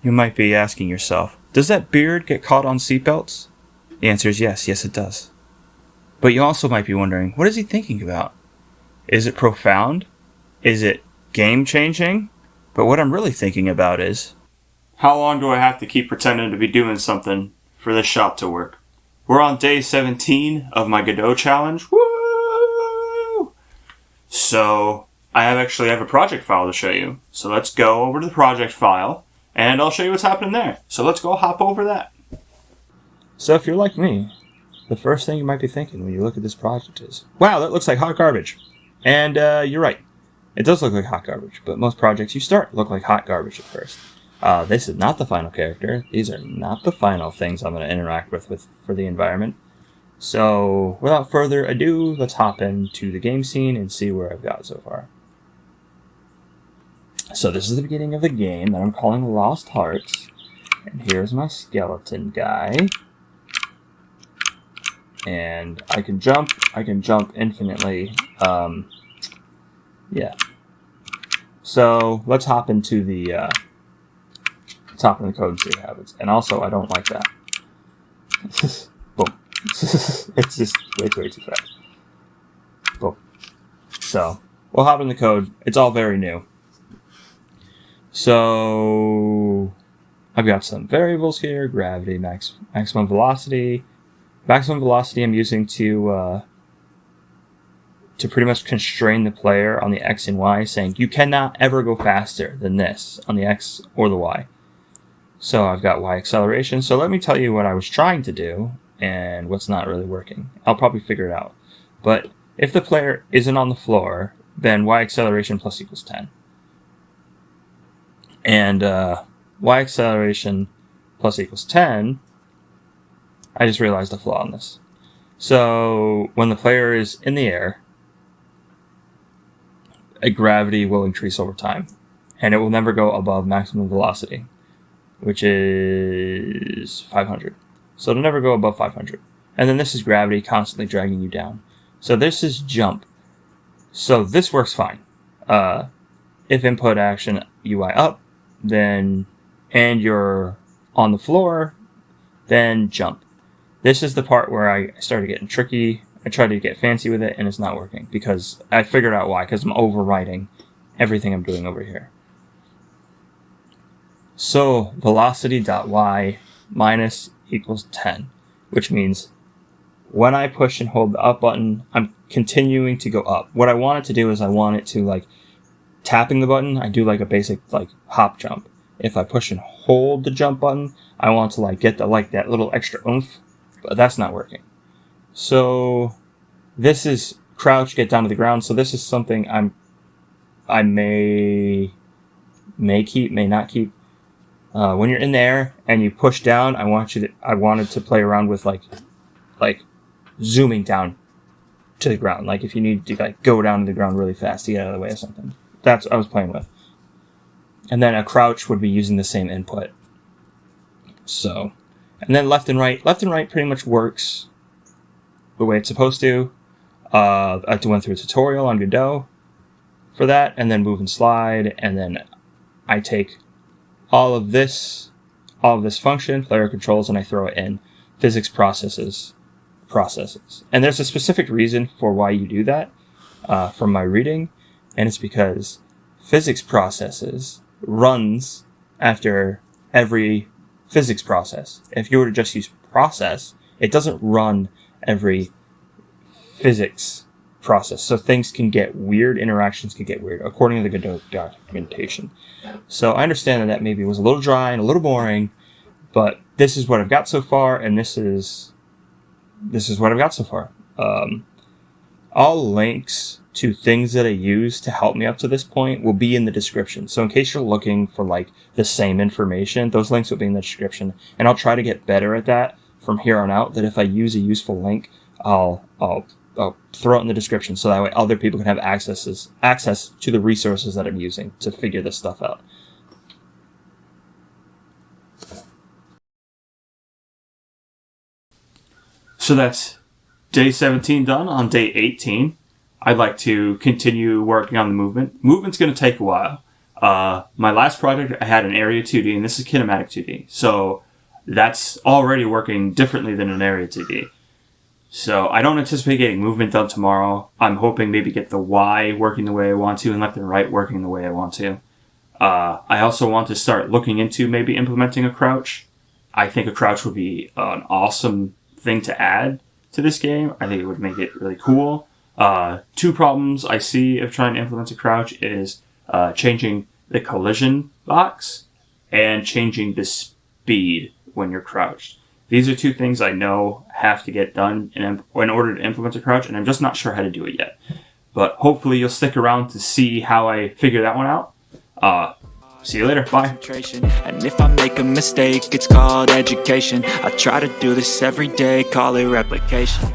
You might be asking yourself, does that beard get caught on seatbelts? The answer is yes, it does. But you also might be wondering, what is he thinking about? Is it profound? Is it game-changing? But what I'm really thinking about is, how long do I have to keep pretending to be doing something for this shop to work? We're on day 17 of my Godot challenge. Woo! So, I actually have a project file to show you. So let's go over to the project file, and I'll show you what's happening there. So let's go hop over that. So if you're like me, the first thing you might be thinking when you look at this project is, wow, that looks like hot garbage. And you're right. It does look like hot garbage, but most projects you start look like hot garbage at first. This is not the final character. These are not the final things I'm going to interact with for the environment. So, without further ado, let's hop into the game scene and see where I've got so far. So this is the beginning of the game that I'm calling Lost Hearts. And here's my skeleton guy. And I can jump infinitely. Yeah. So let's hop into the code and see what happens. And also, I don't like that. Boom. It's just way too fast. Boom. So we'll hop in the code. It's all very new. So I've got some variables here: gravity, maximum velocity. Maximum velocity I'm using to pretty much constrain the player on the X and Y, saying you cannot ever go faster than this on the X or the Y. So I've got Y acceleration. So let me tell you what I was trying to do and what's not really working. I'll probably figure it out. But if the player isn't on the floor, then Y acceleration plus equals 10. And Y acceleration plus equals 10, I just realized a flaw in this. So when the player is in the air, a gravity will increase over time, and it will never go above maximum velocity, which is 500. So it'll never go above 500. And then this is gravity constantly dragging you down. So this is jump. So this works fine. If input action UI up, then and you're on the floor, then jump. This is the part where I started getting tricky. I tried to get fancy with it, and it's not working because I figured out why, because I'm overriding everything I'm doing over here. So velocity.y minus equals 10, which means when I push and hold the up button, I'm continuing to go up. What I want it to do is I want it to, like, tapping the button, I do like a basic like hop jump. If I push and hold the jump button, I want to like get the like that little extra oomph, but that's not working. So this is crouch, get down to the ground. So this is something I may keep, may not keep. When you're in the air and you push down, I wanted to play around with like zooming down to the ground. Like if you need to like go down to the ground really fast to get out of the way of something. That's what I was playing with. And then a crouch would be using the same input. So, and then left and right pretty much works the way it's supposed to. I have to went through a tutorial on Godot for that, and then move and slide, and then I take all of this function, player controls, and I throw it in physics processes. And there's a specific reason for why you do that from my reading, and it's because physics processes runs after every physics process. If you were to just use process, it doesn't run every physics process. So things can get weird, interactions can get weird, according to the Godot documentation. So I understand that maybe was a little dry and a little boring, but this is what I've got so far, and this is what I've got so far. All links to things that I use to help me up to this point will be in the description. So in case you're looking for like the same information, those links will be in the description. And I'll try to get better at that from here on out, that if I use a useful link, I'll throw it in the description so that way other people can have access to the resources that I'm using to figure this stuff out. So that's day 17 done. On day 18, I'd like to continue working on the movement. Movement's going to take a while. My last project, I had an area 2D, and this is kinematic 2D. So that's already working differently than an area 2D. So I don't anticipate getting movement done tomorrow. I'm hoping maybe get the Y working the way I want to and left and right working the way I want to. I also want to start looking into maybe implementing a crouch. I think a crouch would be an awesome thing to add to this game. I think it would make it really cool. Two problems I see of trying to implement a crouch is changing the collision box and changing the speed when you're crouched. These are two things I know have to get done in order to implement a crouch, and I'm just not sure how to do it yet. But hopefully you'll stick around to see how I figure that one out. See you later. Bye. And if I make a mistake, it's called education. I try to do this every day, call it replication.